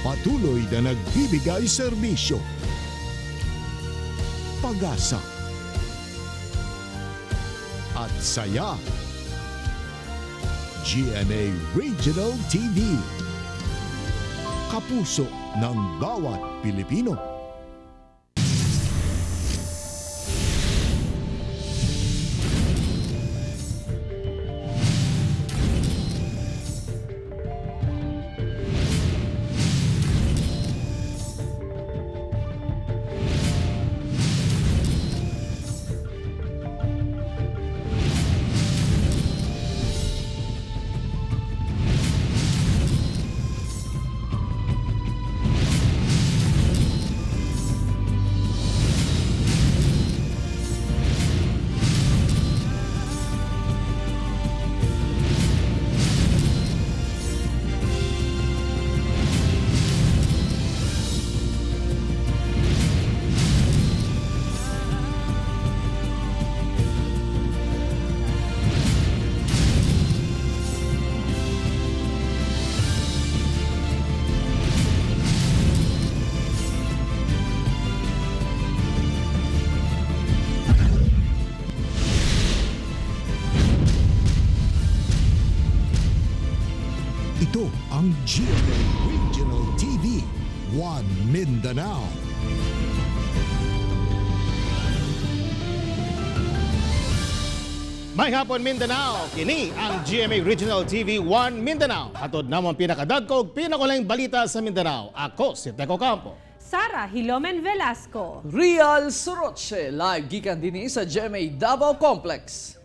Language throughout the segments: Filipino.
patuloy na nagbibigay serbisyo. Pag-asa at saya. GMA Regional TV. Kapuso ng bawat Pilipino. Ito ang GMA Regional TV, One Mindanao. May hapon Mindanao, kini ang GMA Regional TV 1 Mindanao. Atod namang pinakadagkog, pinakulang balita sa Mindanao. Ako si Teco Campo. Sara Hilomen Velasco. Real Soroche, live gikan din sa GMA Davao Complex.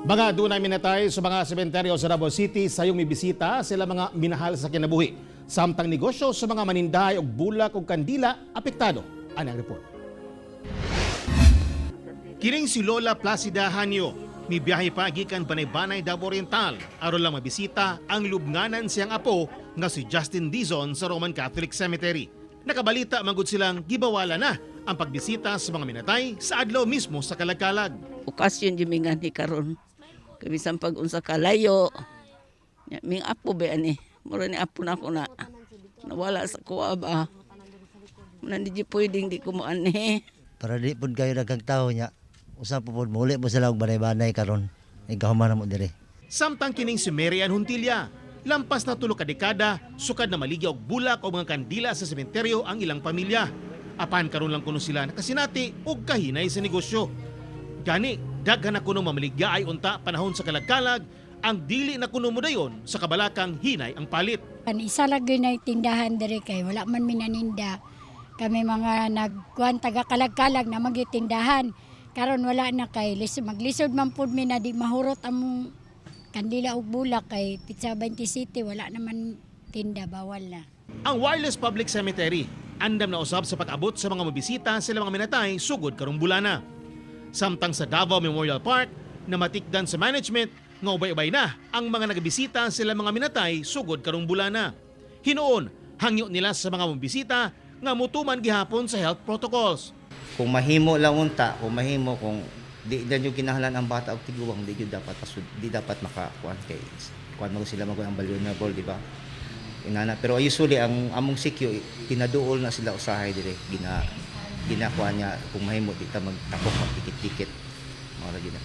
Mga dunay minatay sa mga sementeryo sa Davao City sa yung bisita sila mga minahal sa kinabuhi. Samtang negosyo sa mga manindahay og bulak ug kandila apektado. Anang report. Kining si Lola Placida Hanyo, may biyahe pa gikan Banay-Banay, Davao Oriental aron lang mabisita ang lubnganan siyang apo nga si Justin Dizon sa Roman Catholic Cemetery. Nakabalita magud silang gibawala na ang pagbisita sa mga minatay sa adlaw mismo sa Kalagkalag. Okasyon di mingan ni karon. Kabisan pag unsa kalayo. Ming apo ba ani? Mura ni apo na ko na. Nawala sa kuwa ba? Nandi di pwedeng di ko mo ani. Para di pud kayo daghang tawo nya. Usa po pud muli mo sila og banay-banay karon. Igahuman na mo dire. Samtang kining si Marian Huntilla, lampas na tulo ka dekada, sukad na maligya og bulak o mga kandila sa sementeryo ang ilang pamilya. Apan karon lang kuno sila nakasinati og kahinay sa negosyo. Gani, daghan na kuno mamaligya ay unta panahon sa Kalagkalag, ang dili na kuno mudayon sa kabalakang hinay ang palit. Isa lagi na tindahan diri kay wala man minaninda. Kami mga nagkuhan taga Kalagkalag na magitindahan. Karon wala na kay maglisod man pud mi na di mahurot among kandila ug bulak kay Pizza 20 City wala naman tinda, bawal na. Ang Wireless Public Cemetery andam na usab sa pag-abot sa mga mabisita sila mga minatay sugod karong bulana. Samtang sa Davao Memorial Park na matikdan sa management nga ubay-ubay na ang mga nagabisita sila mga minatay sugod karong bulana. Hinoon, hangyo nila sa mga mabisita nga mutuman gihapon sa health protocols. Kung mahimo lang unta, kung mahimo kung di dan yung kinahanglan ang bata og tiguwang di dapat makakuan kay kuan mo sila ang vulnerable, di ba? Inana pero usually ang among CQ pinaduol na sila usahay dire ginakuha niya kung mahimo di ta magtakok magtikit-tikit mara gyud.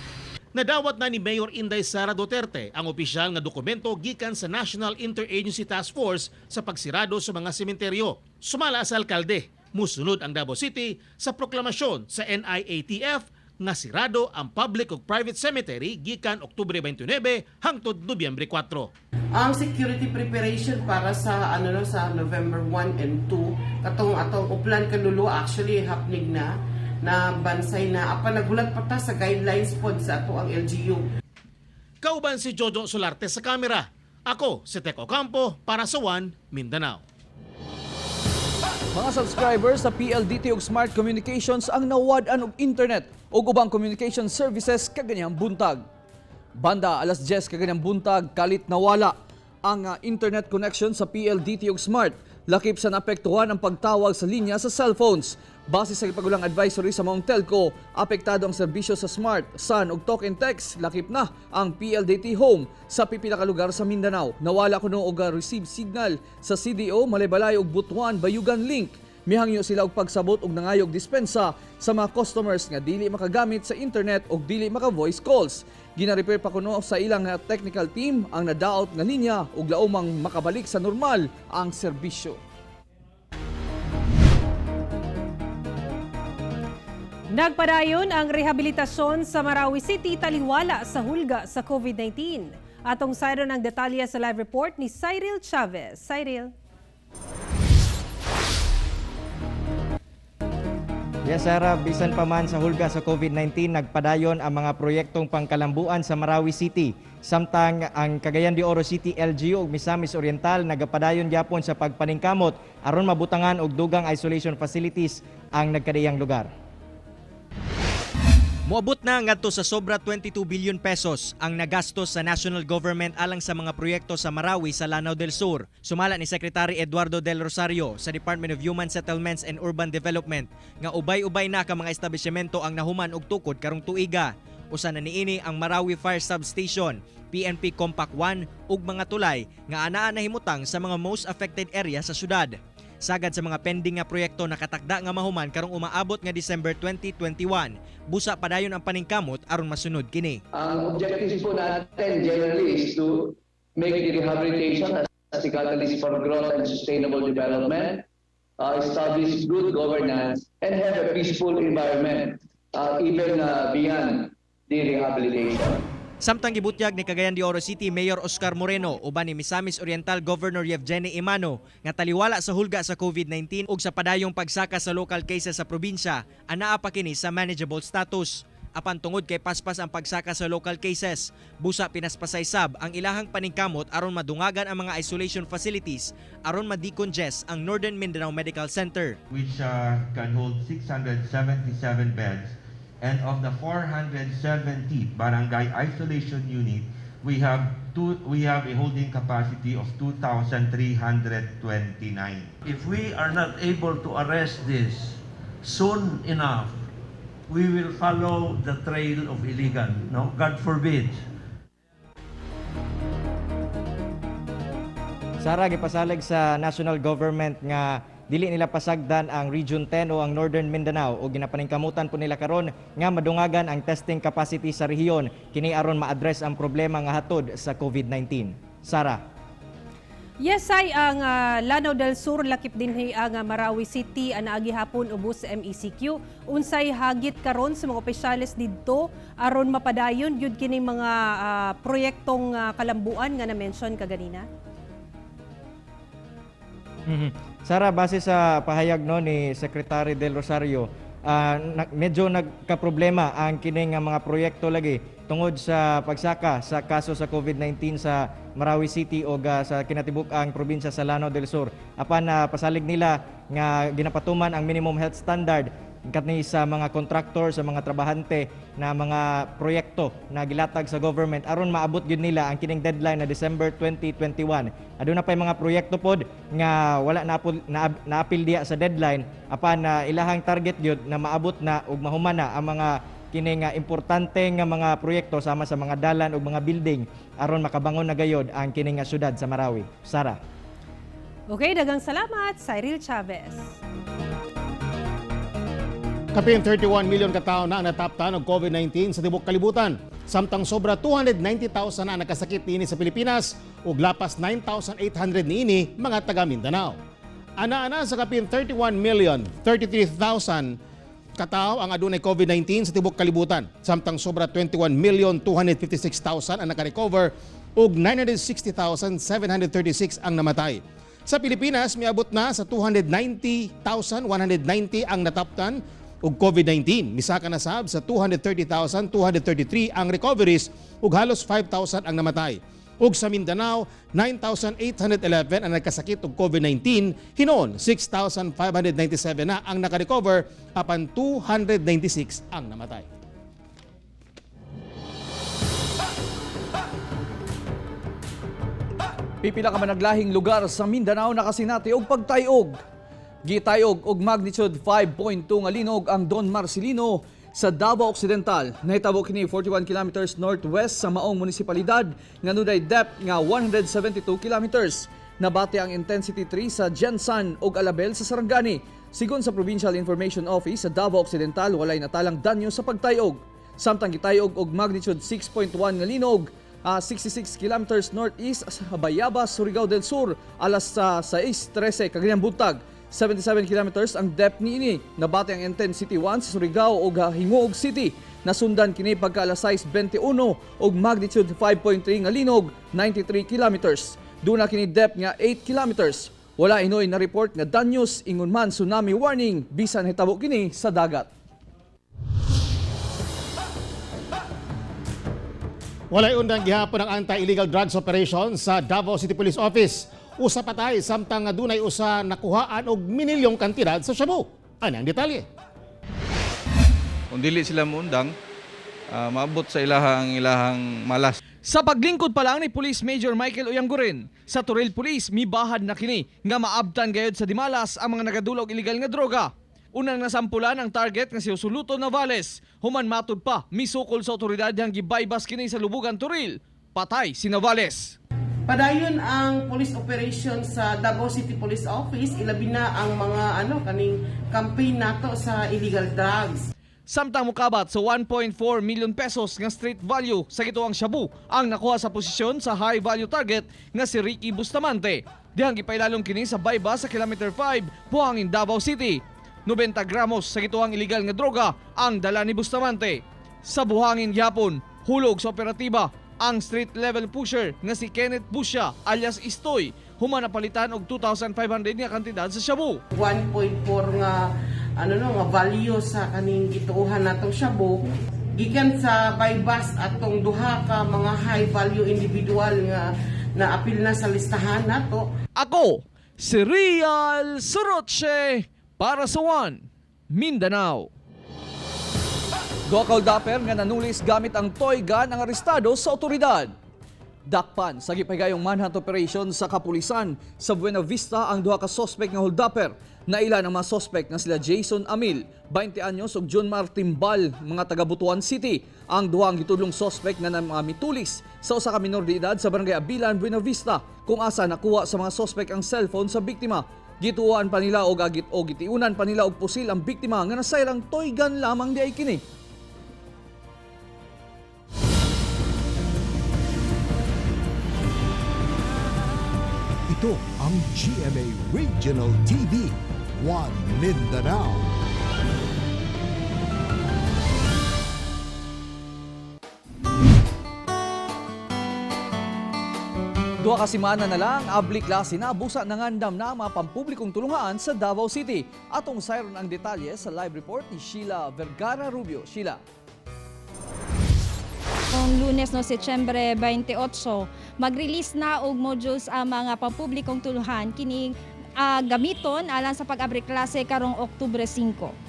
Nadawat na ni Mayor Inday Sara Duterte ang opisyal nga dokumento gikan sa National Interagency Task Force sa pagsirado sa mga sementeryo. Sumala sa alkalde, musunod ang Davao City sa proklamasyon sa NIATF nga sirado ang public ug private cemetery gikan Oktubre 29 hangtod Nobyembre 4. Ang security preparation para sa sa November 1 and 2 atong uplan kanlulo actually happening na bansay na apan nagulat pa ta sa guidelines pod sa ato ang LGU. Kauban si Jojo Solarte sa kamera. Ako si Teco Campo para sa One Mindanao. Mga subscribers sa PLDT ug Smart Communications ang nawad-an og internet ug ubang communication services kaganyang buntag. Banda alas 10 kaganyang buntag kalit nawala ang internet connection sa PLDT ug Smart. Lakip sa naapektuhan ang pagtawag sa linya sa cellphones. Base sa ipagulang advisory sa Mount Telco, apektado ang serbisyo sa Smart, Sun ug Talk and Text. Lakip na ang PLDT Home sa pipila ka lugar sa Mindanao. Nawala kuno og receive signal sa CDO, Malebalay ug Butuan, Bayugan Link. Mihangyo sila og pagsabot og nangayog dispensa sa mga customers nga dili makagamit sa internet og dili maka-voice calls. Gina-repair pa kuno sa ilang technical team ang nadaot nga linya ug laumang makabalik sa normal ang serbisyo. Nagpadayon ang rehabilitasyon sa Marawi City taliwala sa hulga sa COVID-19. Atong sayron ang detalye sa live report ni Cyril Chavez. Cyril. Yes, Sarah, bisan pa man sa hulga sa COVID-19, nagpadayon ang mga proyektong pangkalambuan sa Marawi City. Samtang ang Cagayan de Oro City LGU ug Misamis Oriental nagapadayon gyapon sa pagpaningkamot aron mabutangan og dugang isolation facilities ang nagkadiyang lugar. Moabot na ngadto sa sobra 22 billion pesos ang nagastos sa national government alang sa mga proyekto sa Marawi sa Lanao del Sur. Sumala ni Secretary Eduardo del Rosario sa Department of Human Settlements and Urban Development nga ubay-ubay na ka mga establishmento ang nahuman og tukod karong tuiga. Usa na niini ang Marawi Fire Substation, PNP Compact 1 ug mga tulay nga anaa na himutang sa mga most affected area sa syudad. Sagad sa mga pending nga proyekto nakatakda nga mahuman karong umaabot nga December 2021. Busa padayon ang paningkamot aron masunod kini. Ang objectives po natin generally is to make the rehabilitation as a catalyst for growth and sustainable development, establish good governance, and have a peaceful environment even beyond the rehabilitation. Samtang gibutyag ni Cagayan de Oro City Mayor Oscar Moreno uban ni Misamis Oriental Governor Yevgeny Imano nga taliwala sa hulga sa COVID-19 ug sa padayong pagsaka sa local cases sa probinsya, anaa pa kini sa manageable status. Apan tungod kay paspas ang pagsaka sa local cases, busa pinaspasay sab ang ilahang paningkamot aron madungagan ang mga isolation facilities aron ma-decongest ang Northern Mindanao Medical Center, which can hold 677 beds. And of the 470 barangay isolation unit, we have a holding capacity of 2,329. If we are not able to arrest this soon enough, we will follow the trail of illegal. No, God forbid. Sara, gipasalig sa national government nga dili nila pasagdan ang Region 10 o ang Northern Mindanao o ginapaningkamutan po nila karon nga madungagan ang testing capacity sa rehiyon kini aron ma-address ang problema nga hatod sa COVID-19. Sara. Yes, ay ang Lanao del Sur lakip dinhi ang Marawi City anaagi hapon ubos sa MECQ. Unsay hagit karon sa mga opisyales didto aron mapadayon gyud kini mga proyektong kalambuan nga na-mention kaganina? Sara, base sa pahayag no ni Secretary Del Rosario, medyo nagka-problema ang kining mga proyekto lagi tungod sa pagsaka sa kaso sa COVID-19 sa Marawi City o sa kinatibuk-ang probinsya sa Lanao del Sur. Apan pasalig nila nga ginapatuman ang minimum health standard kani sa mga contractor, sa mga trabahante na mga proyekto na gilatag sa government aron maabot gyud nila ang kining deadline na December 2021. Aduna pay mga proyekto pod nga wala naapil diya sa deadline apan ilahang target gyud na maabot na ug mahuman na ang mga kining importante nga mga proyekto sama sa mga dalan ug mga building aron makabangon na gayod ang kining syudad sa Marawi. Sara. Okay, daghang salamat, Cyril Chavez. Kapin 31 million katao na ang nataptan og COVID-19 sa tibok kalibutan. Samtang sobra 290,000 na nakasakit niini sa Pilipinas ug lapas 9,800 niini mga taga Mindanao. Ana-ana sa kapin 31,033,000 katao ang adunay COVID-19 sa tibok kalibutan. Samtang sobra 21,256,000 ang naka-recover ug 960,736 ang namatay. Sa Pilipinas, miabot na sa 290,190 ang nataptan ug COVID-19. Misaka na sab sa 230,233 ang recoveries ug halos 5,000 ang namatay. Ug sa Mindanao, 9,811 ang nagkasakit og COVID-19, hinon 6,597 na ang naka-recover apan 296 ang namatay. Pipila ka man naglahing lugar sa Mindanao nakasinati og pagtayog. Gitayog og magnitude 5.2 nga linog ang Don Marcelino sa Davao Occidental. Nahitabo kini 41 kilometers northwest sa maong munisipalidad nga dunay depth nga 172 kilometers. Nabati ang intensity 3 sa Jensan ug Alabel sa Sarangani. Sigon sa Provincial Information Office sa Davao Occidental, walay natalang danyo sa pagtayog. Samtang gitayog og magnitude 6.1 nga linog 66 kilometers northeast sa Bayabas, Surigao del Sur, alas 6:13 kaganyang buntag. 77 kilometers ang depth niini. Nabati ang intensity 1 sa Surigao ug Hingoog City. Nasundan kini pagka alas 6:21 og magnitude 5.3 nga linog 93 kilometers. Duna kini depth nga 8 kilometers. Wala inoy na report nga danyos ingon man tsunami warning bisan hitabo kini sa dagat. Walay undang gihapon ang anti-illegal drugs operation sa Davao City Police Office. Usa patay samtang dunay usa nakuhaan og minilyong kantidad sa shabu. Ano ang detalye? Kung dili sila muundang, maabot sa ilahang malas. Sa paglingkod pa lang ni Police Major Michael Oyangguren, sa Turil Police mibahad na kini nga maabtan gayud sa Dimalas ang mga nagadulog illegal nga droga. Unang nasampulan ang target nga si Usuluto Navales. Human matud pa, misukol sa otoridad yang gibaybas kini sa Lubugan Turil. Patay si Navales. Padayon ang police operation sa Davao City Police Office, ilabi na ang mga kaning campaign nato sa illegal drugs. Samtang mukabat sa 1.4 million pesos nga street value sa gituang shabu ang nakuha sa posisyon sa high value target nga si Ricky Bustamante. Dihang gipailalom kini sa bayba sa kilometer 5 buhangin Davao City. 90 gramos sa gituang illegal nga droga ang dala ni Bustamante. Sa buhangin gyapon, hulog sa operatiba ang street level pusher nga si Kenneth Busha alias Istoy. Human napalitan og 2,500 nga kantidad sa shabu. 1.4 nga nga value sa kaning gituuhan natong shabu gikan sa bypass atong duha ka mga high value individual nga naapil na sa listahan nato. Ako si Rial Soroche para sa One Mindanao. Duha dapper nga nanulis gamit ang toy gun ang arestado sa otoridad. Dakpan sa gipahigayong manhunt operation sa kapulisan sa Buena Vista ang duha ka suspect nga holdupper. Naila ng mga suspect na sila Jason Amil, 20 anyos ug John Martimbal, mga taga Butuan City. Ang duhang gitudlong suspect nga mga mitulis sa usa ka minor de edad sa Barangay Abilan, Buena Vista, kung asa nakuha sa mga suspect ang cellphone sa biktima. Gituan pa nila og gitiunan pa nila og pusil ang biktima nga nasayrang toy gun lamang di ay kini. Ito ang GMA Regional TV, One Mindanao. Duha ka semana na lang, abli klase na busa nangandam na mga pampublikong tulungan sa Davao City. Atong sayron ang detalye sa live report ni Sheila Vergara Rubio. Sheila. Kung Lunes no Setyembre 28, mag-release na og modules ang mga pampublikong tuluhan kini gamiton alang sa pag-abri klase karong Oktubre 5.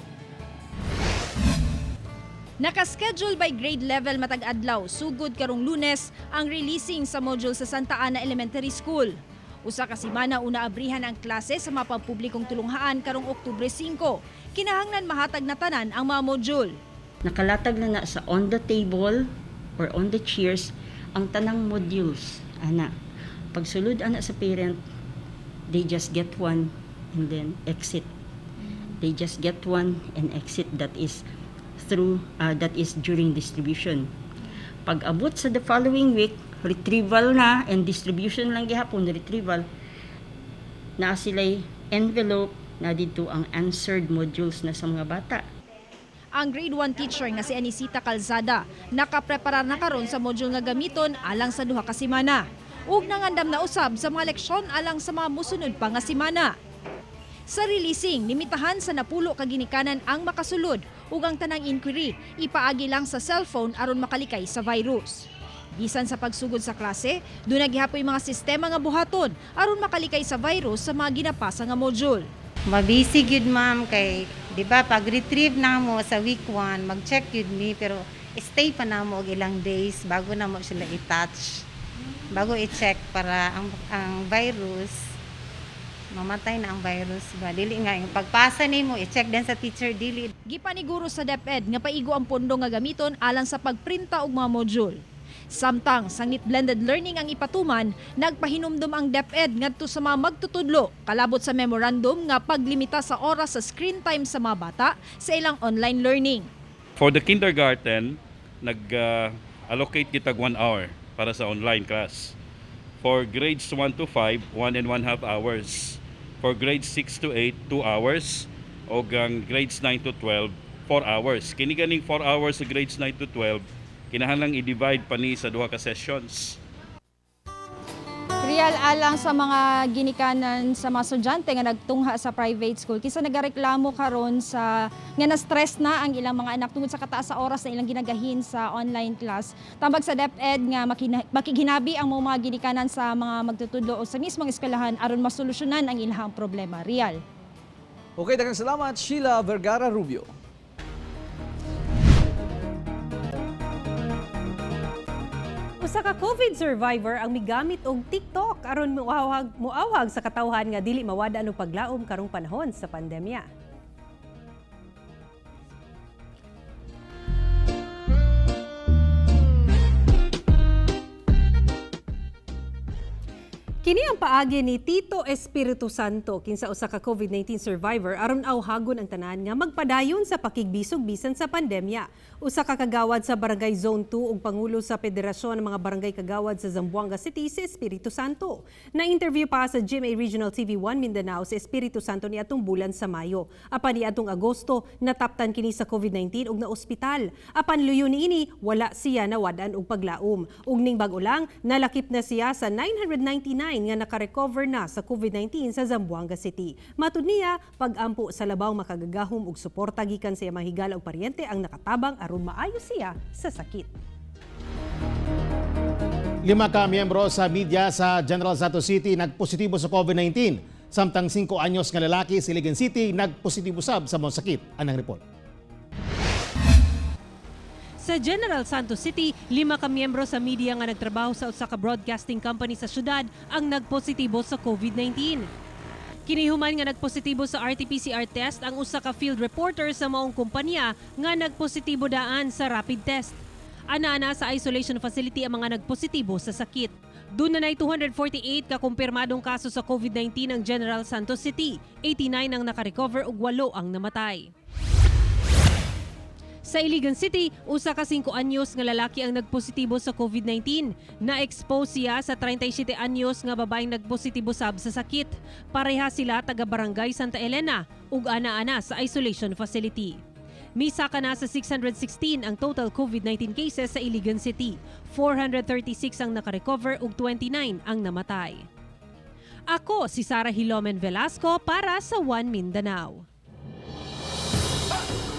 Naka-schedule by grade level matag adlaw sugod karong Lunes ang releasing sa module sa Santa Ana Elementary School. Usa ka semana una abrihan ang klase sa mga pampublikong tulunghaan karong Oktubre 5. Kinahanglan mahatag na tanan ang mga module. Nakalatag na sa on the table or on the chairs ang tanang modules. Pagsulod sa parent, they just get one and then exit. They just get one and exit. That is during distribution. Pag abot sa the following week, retrieval na and distribution lang gihapon. Retrieval na sila'y envelope na dito ang answered modules na sa mga bata. Ang grade 1 teacher nga si Anisita Calzada nakapreparar na karon sa module nga gamiton alang sa duha ka semana. Ug nangandam na usab sa mga leksyon alang sa mga musunod pa nga semana. Sa releasing, limitahan sa napulo ka ginikanan ang makasulod ug ang tanang inquiry ipaagi lang sa cellphone aron makalikay sa virus. Bisan sa pagsugod sa klase, doon nagihapoy mga sistema nga buhaton aron makalikay sa virus sa mga ginapasa nga module. Mabisi gyud ma'am kay di ba pag retrieve na mo sa week 1 mag-check gyud mi pero stay pa na mo og ilang days bago na mo sila i-touch. Bago i-check para ang virus mamatay na ang virus ba. Dili nga yung pagpasa nimo i-check din sa teacher dili. Gipaniguro sa DepEd nga paigo ang pondo nga gamiton alang sa pagprinta og mga module. Samtang sangit blended learning ang ipatuman, nagpahinumdum ang DepEd ngadto sa mga magtutudlo kalabot sa memorandum nga paglimita sa oras sa screen time sa mga bata sa ilang online learning. For the kindergarten, nag-allocate kitag 1 hour para sa online class. For grades 1 to 5, 1.5 hours. For grades 6 to 8, 2 hours. O ang grades 9 to 12, 4 hours. Kini ganing 4 hours sa grades 9 to 12, kinahanglang i-divide pa ni sa duha ka sessions. Real alang sa mga ginikanan sa mga estudyante nga nagtungha sa private school kisa nagareklamo karon sa nga na-stress na ang ilang mga anak tungod sa kataas sa oras na ilang ginagahin sa online class. Tambag sa DepEd nga makiginabi ang mga ginikanan sa mga magtutudlo o sa mismong eskwelahan aron masolusyonan ang ilang problema. Real. Okay, daghang salamat Sheila Vergara Rubio. Usa ka COVID survivor ang migamit og TikTok aron muawhag sa katawhan nga dili mawada og paglaom karong panahon sa pandemya. Kini ang paagi ni Tito Espiritu Santo kinsa usa ka COVID-19 survivor aron awhagon ang tanan nga magpadayon sa pakigbisog bisan sa pandemya. Usa ka kagawad sa Barangay Zone 2 ug pangulo sa Federasyon ng mga Barangay Kagawad sa Zamboanga City si Espiritu Santo. Na-interview pa sa GMA Regional TV 1 Mindanao si Espiritu Santo niadtong bulan sa Mayo. Apan niadtong Agosto nataptan kini sa COVID-19 ug na-ospital. Apan luyo niini wala siya nawadan og paglaom. Ug ning bag-o lang nalakip na siya sa 999 nga naka-recover na sa COVID-19 sa Zamboanga City. Matud niya, pag-ampo sa labaw makagagahom og suporta gikan sa iyang higala og paryente ang nakatabang aron maayo siya sa sakit. 5 ka miyembro sa media sa General Santos City nagpositibo sa COVID-19. Samtang 5 anyos nga lalaki sa Iligan City nagpositibo sab sa mga sakit. Anang report. Sa General Santos City, 5 ka miyembro sa media nga nagtrabaho sa usa ka broadcasting company sa syudad ang nagpositibo sa COVID-19. Kinihuman nga nagpositibo sa RT-PCR test ang usa ka field reporter sa maong kumpanya nga nagpositibo daan sa rapid test. Ana-ana sa isolation facility ang mga nagpositibo sa sakit. Doon na 248 ka kumpirmadong kaso sa COVID-19 ang General Santos City, 89 ang nakarecover ug 8 ang namatay. Sa Iligan City, usa ka 5 anyos nga lalaki ang nagpositibo sa COVID-19. Na-expose siya sa 37 anyos nga babaeng nagpositibo sab sa sakit. Pareha sila taga Barangay Santa Elena ug ana-ana sa isolation facility. Misa ka na sa 616 ang total COVID-19 cases sa Iligan City. 436 ang nakarecover ug 29 ang namatay. Ako si Sarah Hilomen Velasco para sa One Mindanao.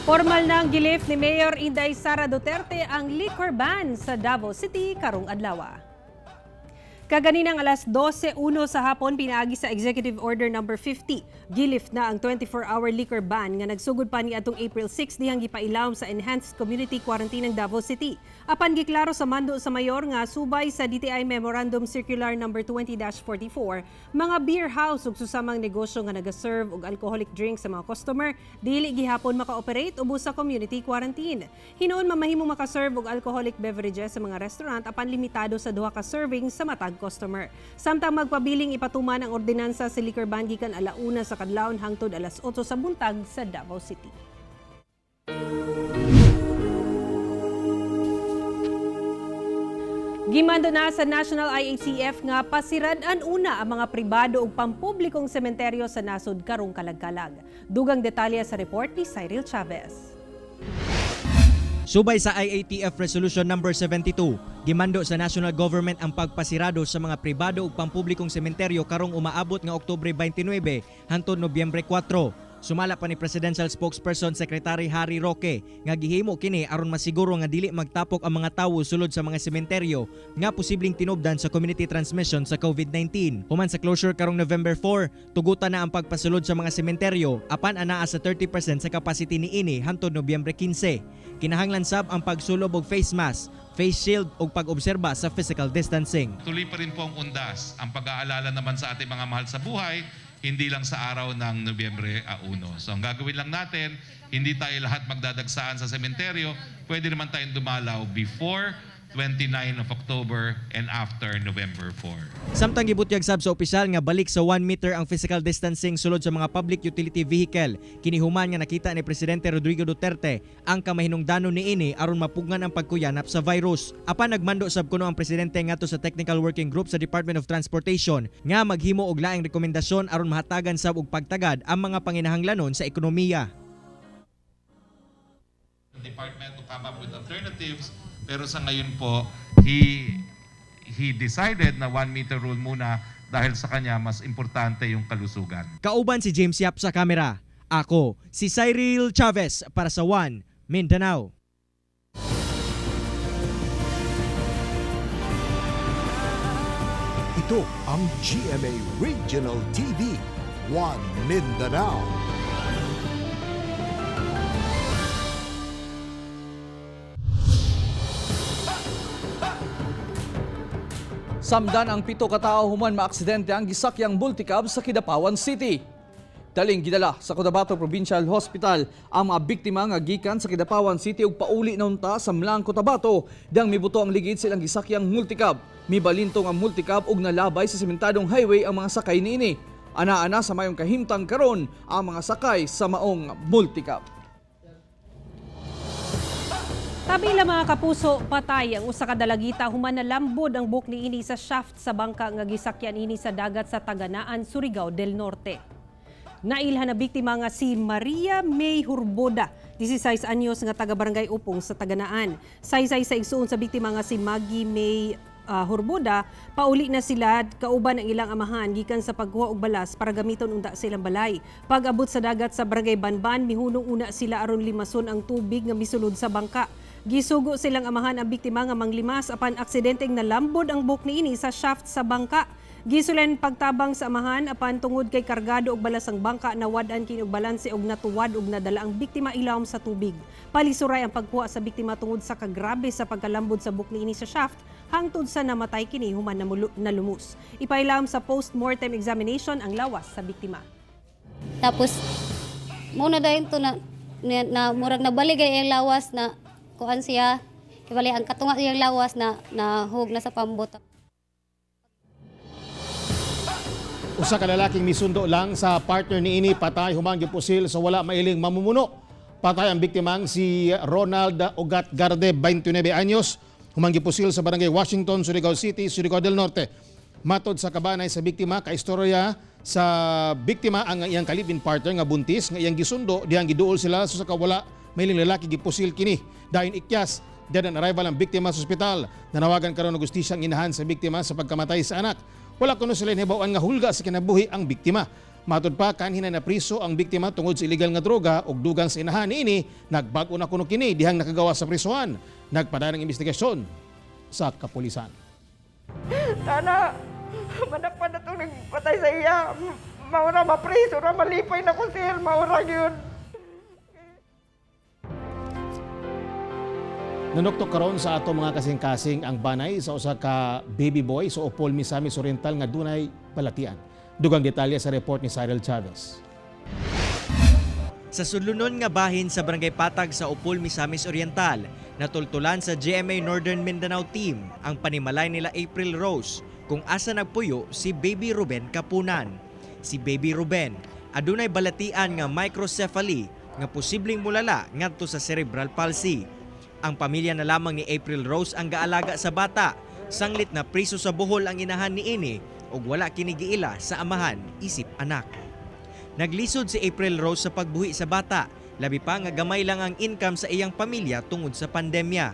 Formal na ang gilift ni Mayor Inday Sara Duterte ang liquor ban sa Davao City karong adlaw. Kaganinang alas 12:01 sa hapon pinaagi sa Executive Order No. 50. Gilift na ang 24-hour liquor ban nga nagsugod pa ni atong April 6 dihang gipailawom sa Enhanced Community Quarantine ng Davao City. Apan giklaro sa mando sa mayor nga subay sa DTI Memorandum Circular No. 20-44, mga beer house ug susamang negosyo nga nagaserve og alcoholic drinks sa mga customer dili gihapon maka-operate ubos sa community quarantine. Hinuon mamahimong makaserve og alcoholic beverages sa mga restaurant apan limitado sa 2 ka serving sa matag customer. Samtang magpabiling ipatuman ang ordinansa sa liquor ban gikan alauna sa kadlawon hangtod alas 8 sa buntag sa Davao City. Gimando na sa National IACF nga pasirad-an una ang mga pribado ug pampublikong sementeryo sa nasod karong kalagkalag. Dugang detalye sa report ni Cyril Chavez. Subay sa IATF Resolution No. 72, gimando sa national government ang pagpasirado sa mga pribado ug pampublikong sementeryo karong umaabot nga Oktubre 29 hangtod Nobyembre 4. Sumala pa ni Presidential Spokesperson Secretary Harry Roque nga gihimo kini aron masiguro nga dili magtapok ang mga tawo sulod sa mga sementeryo nga posibleng tinubdan sa community transmission sa COVID-19. Human sa closure karong November 4, tugutan na ang pagpasulod sa mga sementeryo apan anaa sa 30% sa capacity niini hangtod Nobyembre 15. Kinahanglan sab ang pagsulob og face mask, face shield ug pag-obserba sa physical distancing. Tuloy pa rin po ang undas, ang pag-aalala naman sa ating mga mahal sa buhay hindi lang sa araw ng Nobyembre 1. So ang gagawin lang natin, hindi tayo lahat magdadagsaan sa sementeryo, pwede naman tayong dumalaw before 29 of October and after November 4. Samtang gibutyag sab sa opisyal nga balik sa 1 meter ang physical distancing sulod sa mga public utility vehicle, kinihuman nga nakita ni Presidente Rodrigo Duterte ang kamahinungdanon niini aron mapugngan ang pagkuyanap sa virus. Apan nagmando sab kuno ang presidente ngadto sa Technical Working Group sa Department of Transportation nga maghimo og laing rekomendasyon aron mahatagan sab og pagtagad ang mga panginahanglanon sa ekonomiya. The department to come up with alternatives, pero sa ngayon po he decided na 1 meter rule muna dahil sa kanya mas importante yung kalusugan. Kauban si James Yap sa kamera. Ako si Cyril Chavez para sa One Mindanao. Ito ang GMA Regional TV, One Mindanao. Samdan ang 7 katao human maaksidente ang gisakyang multicab sa Kidapawan City. Daling gidala sa Cotabato Provincial Hospital ang mga biktima nga gikan sa Kidapawan City ug pauli na unta sa Mlang Cotabato dang mibuto ang ligid silang gisakyang multicab. Mibalintong ang multicab ug nalabay sa sementadong highway ang mga sakay niini. Ana-ana sa mayong kahimtang karon ang mga sakay sa maong multicab. Tabila mga kapuso, patay ang usa ka dalagita human nalambod ang buhok niini sa shaft sa bangka nga gisakyan ini sa dagat sa Taganaan, Surigao del Norte. Nailhan na biktima nga si Maria May Hurboda, 16 anyos nga taga-barangay Upong sa Taganaan. Saysay sa igsuon sa biktima nga si Maggie May Hurboda, pauli na sila kauban ang ilang amahan gikan sa pagkuha og balas para gamiton unta silang balay. Pag-abot sa dagat sa barangay Banban, mihunong una sila aron limason ang tubig nga misulod sa bangka. Gisugo silang amahan ang biktima nga manglimas apan aksidenteng nalambod ang buhok niini sa shaft sa bangka. Gisulen pagtabang sa amahan apan tungod kay kargado og balas ang bangka nawad-an kini og balanse og natuwad og nadala ang biktima ilawom sa tubig. Palisuray ang pagkuha sa biktima tungod sa kagrabe sa pagkalambod sa buhok niini sa shaft hangtod sa namatay kini human nalumos. Ipailam sa post-mortem examination ang lawas sa biktima. Tapos muna dayon to na murag nabalik ang lawas na kuan siya, kibali ang katunga iyang lawas na hug na sa pambot. Usa ka lalaking misundo lang sa partner niini patay humang gipusil sa wala mailing mamumuno. Patay ang biktimang si Ronald Ugat Garde, 29 anyos, humang gipusil sa barangay Washington, Surigao City, Surigao del Norte. Matod sa kabanay sa biktima, kaistorya sa biktima ang iyang kalibin partner nga buntis nga iyang gisundo dihang giduol sila sa kawala mailing lalaki gipusil kini. Dayon ikyas, dead on arrival ang biktima sa ospital. Nanawagan karon og gustisyang inahan sa biktima sa pagkamatay sa anak. Wala kuno sila hibaw-an nga hulga sa kinabuhi ang biktima. Matod pa kanhina na priso ang biktima tungod sa illegal nga droga ug dugang sa inahan niini, nagbag-o na kuno kini dihang nakagawa sa prisuhan. Nagpadaan ng investigasyon sa kapulisan. Sana manakpan na itong nagpatay sa iya. Maura mapriso na malipay na ko siya. Maura yun. Nanuktok karon sa ato mga kasing-kasing ang banay sa usa ka baby boy sa Opol, Misamis Oriental nga dunay balatian. Dugang detalye sa report ni Cyril Chavez. Sa sulunon nga bahin sa Barangay Patag sa Opol, Misamis Oriental, natultulan sa GMA Northern Mindanao team ang panimalay nila April Rose kung asa nagpuyo si Baby Ruben Kapunan. Si Baby Ruben adunay balatian nga microcephaly nga posibleng mulala ngadto sa cerebral palsy. Ang pamilya na lamang ni April Rose ang gaalaga sa bata. Sanglit na priso sa Bohol ang inahan niini ug wala kini giila sa amahan isip anak. Naglisod si April Rose sa pagbuhi sa bata, labi pa nga gamay lang ang income sa iyang pamilya tungod sa pandemya.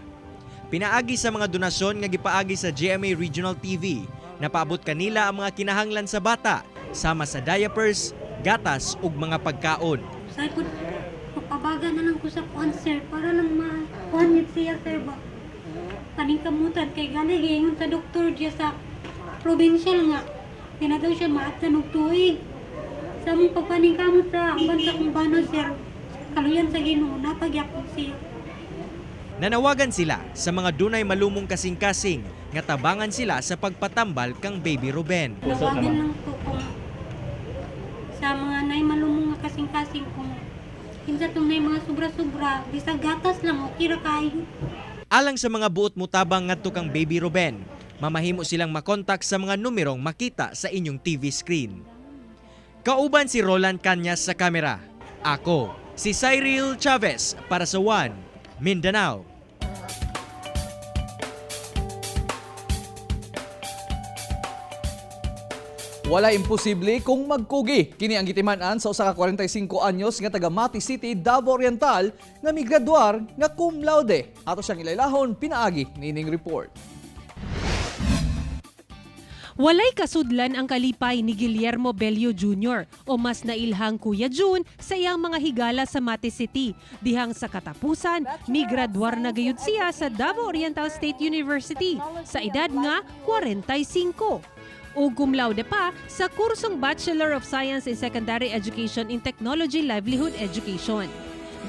Pinaagi sa mga donasyon nga gipaagi sa GMA Regional TV, napaabot kanila ang mga kinahanglan sa bata, sama sa diapers, gatas ug mga pagkaon. Pabaga na lang ko sa kuan sir para lang ma-kuan siya sir ba. Kaning kamutan kay gani giingon sa doktor diya sa provincial nga. Tinadaw siya maatsan og tuig. Sa mong pagpaning kamot sa bansa kong bano sir. Kaluyan sa Ginoo napagyak ko siya. Nanawagan sila sa mga dunay malumong kasing-kasing nga tabangan sila sa pagpatambal kang Baby Ruben. Nawagan lang po kung sa mga nay malumong nga kasing-kasing kung kinsa tong nay mga sobra-sobra, bisag gatas lang okay ra kayo. Alang sa mga buot mutabang ngadto kang Baby Ruben, mamahimo silang makontak sa mga numerong makita sa inyong TV screen. Kauban si Roland Cañas sa kamera. Ako, si Cyril Chavez para sa One Mindanao. Wala imposible kung magkugi. Kini ang gitiman-an sa usa ka 45 anyos nga taga Mati City, Davao Oriental nga migraduar nga cum laude. Ato siyang ilailahon pinaagi nining report. Walay kasudlan ang kalipay ni Guillermo Bello Jr. o mas nailhang Kuya Jun sa iyang mga higala sa Mati City. Dihang sa katapusan, migraduar na gayud siya sa Davao Oriental State University sa edad nga 45. O cum laude pa sa kursong Bachelor of Science in Secondary Education in Technology Livelihood Education.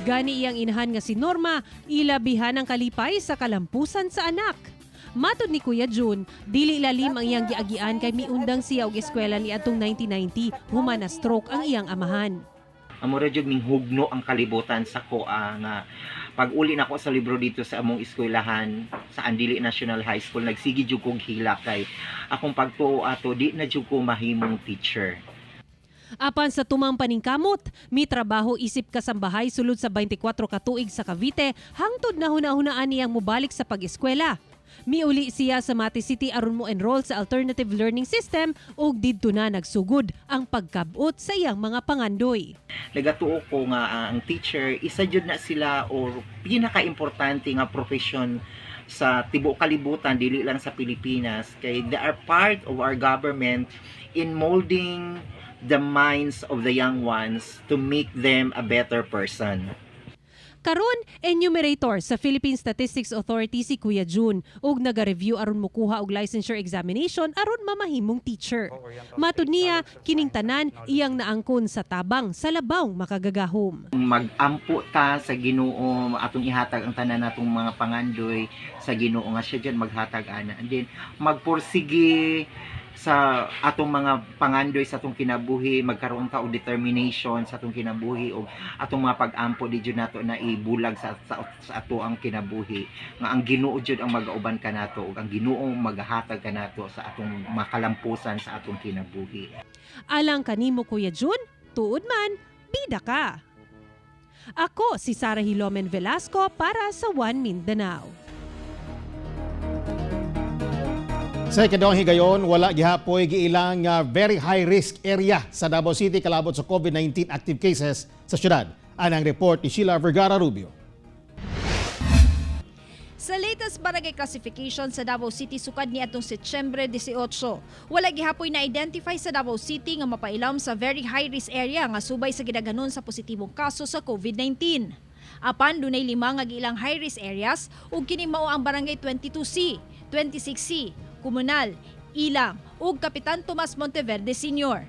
Gani iyang inahan nga si Norma, ilabihan ang kalipay sa kalampusan sa anak. Matod ni Kuya Jun, dili lalim ang iyang giagian kay miundang siya og eskwela ni atong 1990 human na stroke ang iyang amahan. Amora jud ming hugno ang kalibutan sa koa nga pag uli nako sa libro dito sa among eskwelahan sa Andili National High School, nagsigi jud kog hila kay akong pagtuo ato di na jud ko mahimong teacher. Apan sa tumang paningkamot, mi trabaho isip kasambahay sulod sa 24 ka tuig sa Cavite, hangtod na hunahunaan niyang mobalik sa pag-eskwela. Miuli siya sa Mati City aron mo enroll sa alternative learning system ug didto na nagsugod ang pagkabot sa iyang mga pangandoy. Nagatuo ko nga ang teacher isa jud na sila or pinaka-importante nga profession sa tibuok kalibutan dili lang sa Pilipinas kay they are part of our government in molding the minds of the young ones to make them a better person. Karon, enumerator sa Philippine Statistics Authority si Kuya Jun ug naga-review aron mokuha og licensure examination aron mamahimong teacher. Matud niya, kining tanan iyang naangkon sa tabang sa labawng makagagahom. Mag-ampo ta sa Ginoo atong ihatag ang tanan natong mga pangandoy sa Ginoo nga siya diyan maghatag ana. And then magpursige sa atong mga pangandoy sa atong kinabuhi, magkaroon ta og determination sa atong kinabuhi o atong mga pag-ampo di jud nato na ibulag sa ato ang kinabuhi nga ang Ginoo jud ang magauban kanato ug ang Ginoo magahatag kanato sa atong makalampusan sa atong kinabuhi. Alang kanimo Kuya Jun, tuod man bida ka. Ako si Sarah Hilomen Velasco para sa One Mindanao. Sa ikadawang higayon, wala gihapoy giilang very high risk area sa Davao City kalabot sa COVID-19 active cases sa syudad. Anang report ni Sheila Vergara Rubio. Sa latest barangay classification sa Davao City sukad ni atong Setyembre 18, wala gihapoy na identify sa Davao City nga mapailam sa very high risk area nga subay sa gidaganon sa positibong kaso sa COVID-19. Apan dunay 5 nga giilang high risk areas ug kini mao ang barangay 22C, 26C, Komunal, Ilang ug Kapitan Tomas Monteverde Sr.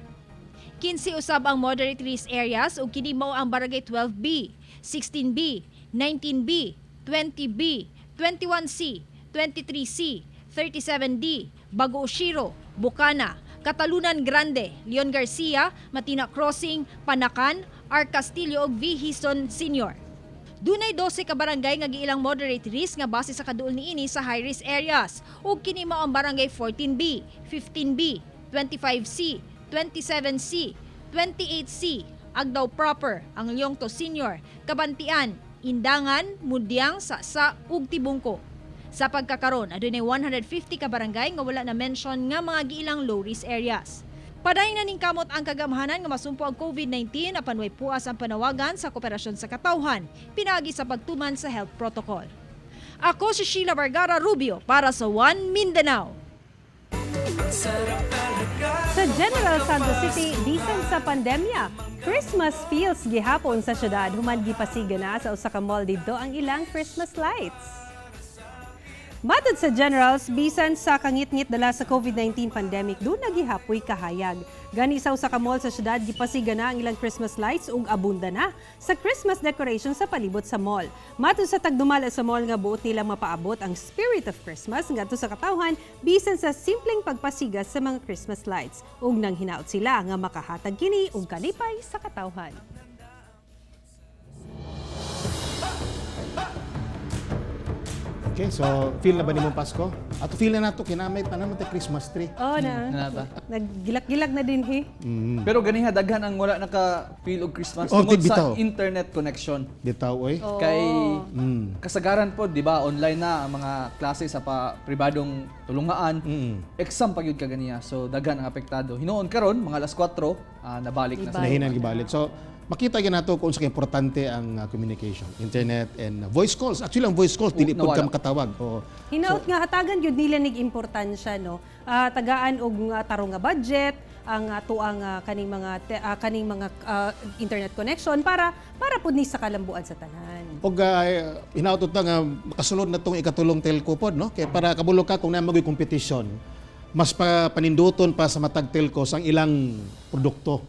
15 usab ang moderate risk areas ug kini mao ang barangay 12B, 16B, 19B, 20B, 21C, 23C, 37D, Bago Oshiro, Bukana, Katalunan Grande, Leon Garcia, Matina Crossing, Panakan, R. Castillo ug V. Hison Sr. Dunay 12 ka barangay nga giilang moderate risk nga base sa kaduol niini sa high risk areas ug kini mao ang barangay 14B, 15B, 25C, 27C, 28C, Agdao Proper, ang Leongto Senior, Kabantian, Indangan, Mudyang, Sasa ug Tibungko. Sa pagkakaron, adunay 150 ka barangay nga wala na mention nga mga giilang low risk areas. Paday na ning kamot ang kagamhanan nga masumpo ang COVID-19 apan way puas ang panawagan sa kooperasyon sa katawhan pinagi sa pagtuman sa health protocol. Ako si Sheila Vergara Rubio para sa One Mindanao. Sa General Santos City, bisan sa pandemya, Christmas feels gihapon sa syudad human gipasiga na sa usa ka mall didto ang ilang Christmas lights. Matod sa generals, bisan sa kangit-ngit dala sa COVID-19 pandemic, doon nagihapoy kahayag. Gani isaw sa kamol sa syudad, gipasiga na ang ilang Christmas lights ug abunda na sa Christmas decoration sa palibot sa mall. Matod sa tagdumala sa mall nga buot nilang mapaabot ang spirit of Christmas ngadto sa katawhan bisan sa simpleng pagpasiga sa mga Christmas lights. Ug nang hinaot sila nga makahatag kini og kalipay sa katawhan. Okay, so feel na ba ni mong Pasko? At feel na nato kinamay pa naman tayo Christmas tree. Oh, naggilak-gilak na din Pero ganiha daghan ang wala naka-feel og Christmas Oh, tungod bitaw. sa internet connection. Bitaw, oy. Kay kasagaran po, di ba, online na ang mga klase sa pribadong tulungaan. Exam pa gyud ka ganiya. So daghan ang apektado. Hinoon karon mga alas 4, nabalik na sila. Nahinan gibalik. So makita gyud nato kung sa importante ang communication, internet and voice calls. Actually ang voice calls dili pud ka makatawag. Hinaot nga hatagan gyud nila nig importansya no. Tagaan og tarong nga budget ang tuang kaning mga internet connection para pud ni sa kalambuan sa tanan. Og hinaot ta nga makasulod na tong ikatulong telco pod no. Kay para kabulo ka kung na magoy competition, mas paninduton pa sa matag telco sang ilang produkto.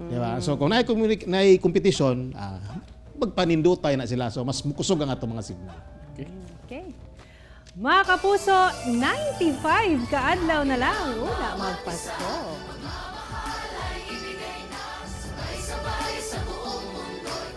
Di ba? So kung naay competition, magpanindutay na sila. So mas mukusog ang atong mga signal. Okay. Mga kapuso, 95 kaadlaw na lang una magpasko.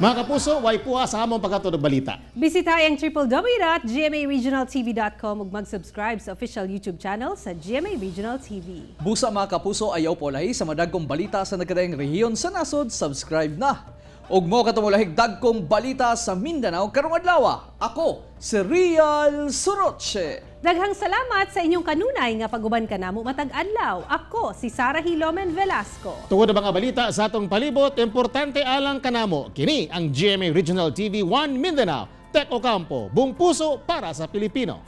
Mga kapuso, way puha sa among pagkatod og balita. Bisitahin ang www.gmaregionaltv.com ug mag-subscribe sa official YouTube channel sa GMA Regional TV. Busa mga kapuso, ayaw po lahi sa madagkong balita sa nagkadaing rehiyon sa nasod, subscribe na. Ug mo katumulahig dagkong balita sa Mindanao karong adlaw. Ako si Rial Soroche. Daghang salamat sa inyong kanunay nga paguban kanamo matag adlaw. Ako si Sara Hilomen Velasco. Tungod ang mga balita sa atong palibot, importante alang kanamo. Kini ang GMA Regional TV 1 Mindanao. Tek Ocampo, buong puso para sa Pilipino.